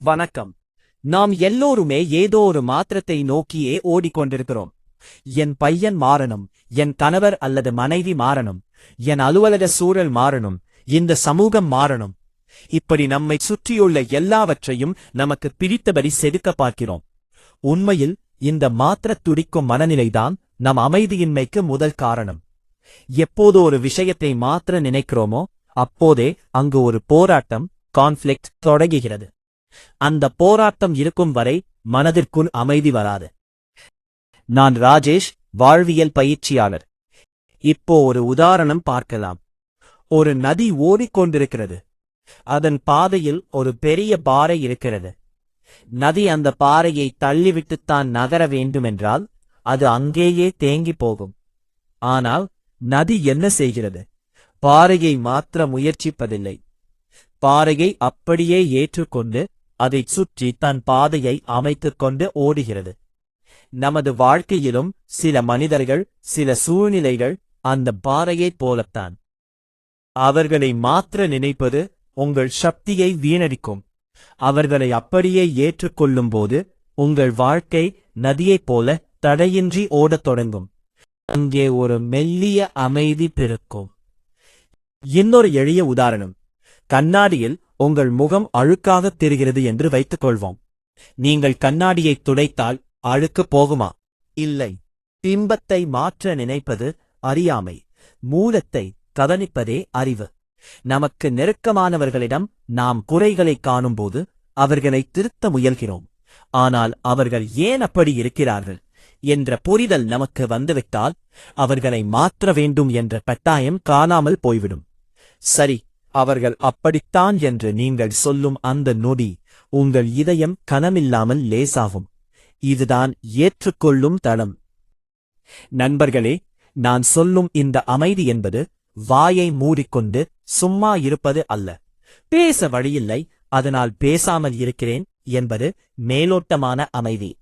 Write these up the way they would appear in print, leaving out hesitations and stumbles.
வணக்கம். நாம் எல்லோருமே ஏதோ ஒரு மாற்றத்தை நோக்கியே ஓடிக்கொண்டிருக்கிறோம். என் பையன் மாறணும், என் கணவர் அல்லது மனைவி மாறணும், என் அலுவலக சூழல் மாறணும், இந்த சமூகம் மாறணும். இப்படி நம்மை சுற்றியுள்ள எல்லாவற்றையும் நமக்கு பிடித்தபடி செதுக்க பார்க்கிறோம். உண்மையில் இந்த மாற்றத் துடிக்கும் மனநிலைதான் நம் அமைதியின்மைக்கு முதல் காரணம். எப்போது ஒரு விஷயத்தை மாற்ற நினைக்கிறோமோ அப்போதே அங்கு ஒரு போராட்டம், கான்ஃப்ளிக்ட் தொடங்குகிறது. அந்த போராட்டம் இருக்கும் வரை மனதிற்குள் அமைதி வராது. நான் ராஜேஷ், வாழ்வியல் பயிற்சியாளர். இப்போ ஒரு உதாரணம் பார்க்கலாம். ஒரு நதி ஓடிக்கொண்டிருக்கிறது. அதன் பாதையில் ஒரு பெரிய பாறை இருக்கிறது. நதி அந்த பாறையை தள்ளிவிட்டுத்தான் நகர வேண்டுமென்றால் அது அங்கேயே தேங்கி போகும். ஆனால் நதி என்ன செய்கிறது? பாறையை மாற்ற முயற்சிப்பதில்லை. பாறையை அப்படியே ஏற்றுக்கொண்டு அதைச் சுற்றி தன் பாதையை அமைத்துக் கொண்டு ஓடுகிறது. நமது வாழ்க்கையிலும் சில மனிதர்கள், சில சூழ்நிலைகள் அந்த பாறையைப் போலத்தான். அவர்களை மாற்ற நினைப்பது உங்கள் சக்தியை வீணடிக்கும். அவர்களை அப்படியே ஏற்றுக்கொள்ளும்போது உங்கள் வாழ்க்கை நதியைப் போல தடையின்றி ஓடத் தொடங்கும். அங்கே ஒரு மெல்லிய அமைதி பிறக்கும். இன்னொரு எளிய உதாரணம். கண்ணாடியில் உங்கள் முகம் அழுக்காகத் தெரிகிறது என்று வைத்துக் கொள்வோம். நீங்கள் கண்ணாடியை துடைத்தால் அழுக்கு போகுமா? இல்லை. பிம்பத்தை மாற்ற நினைப்பது அறியாமை. மூலத்தை கவனிப்பதே அறிவு. நமக்கு நெருக்கமானவர்களிடம் நாம் குறைகளை காணும்போது அவர்களை திருத்த முயல்கிறோம். ஆனால் அவர்கள் ஏன் அப்படி இருக்கிறார்கள் என்ற புரிதல் நமக்கு வந்துவிட்டால் அவர்களை மாற்ற வேண்டும் என்ற கட்டாயம் காணாமல் போய்விடும். சரி, அவர்கள் அப்படித்தான் என்று நீங்கள் சொல்லும் அந்த நொடி உங்கள் இதயம் கனமில்லாமல் லேசாகும். இதுதான் ஏற்றுக்கொள்ளும் தளம். நண்பர்களே, நான் சொல்லும் இந்த அமைதி என்பது வாயை மூடிக்கொண்டு சும்மா இருப்பது அல்ல. பேச வழியில்லை, அதனால் பேசாமல் இருக்கிறேன் என்பது மேலோட்டமான அமைதி.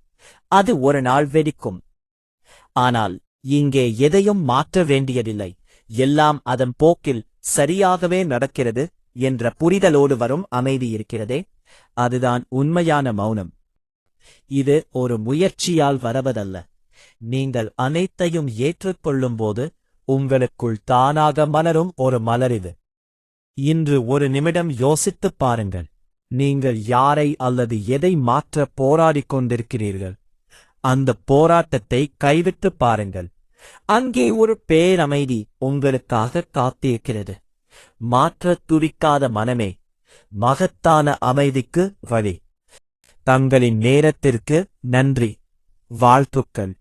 அது ஒரு நாள் வெடிக்கும். ஆனால் இங்கே எதையும் மாற்ற வேண்டியதில்லை. எல்லாம் அதன் போக்கில் சரியாகவே நடக்கிறது என்ற புரிதலோடு வரும் அமைதி இருக்கிறதே, அதுதான் உண்மையான மௌனம். இது ஒரு முயற்சியால் வரவதல்ல. நீங்கள் அனைத்தையும் ஏற்றுக்கொள்ளும்போது உங்களுக்குள் தானாக மலரும் ஒரு மலரிது. இன்று ஒரு நிமிடம் யோசித்துப் பாருங்கள். நீங்கள் யாரை அல்லது எதை மாற்ற போராடிக் கொண்டிருக்கிறீர்கள்? அந்த போராட்டத்தை கைவிட்டுப் பாருங்கள். அங்கே ஒரு பேரமைதி உங்களுக்காக காத்திருக்கிறது. மாற்றத் துடிக்காத மனமே, மகத்தான அமைதிக்கு வழி. தங்களின் நேரத்திற்கு நன்றி. வாழ்த்துக்கள்.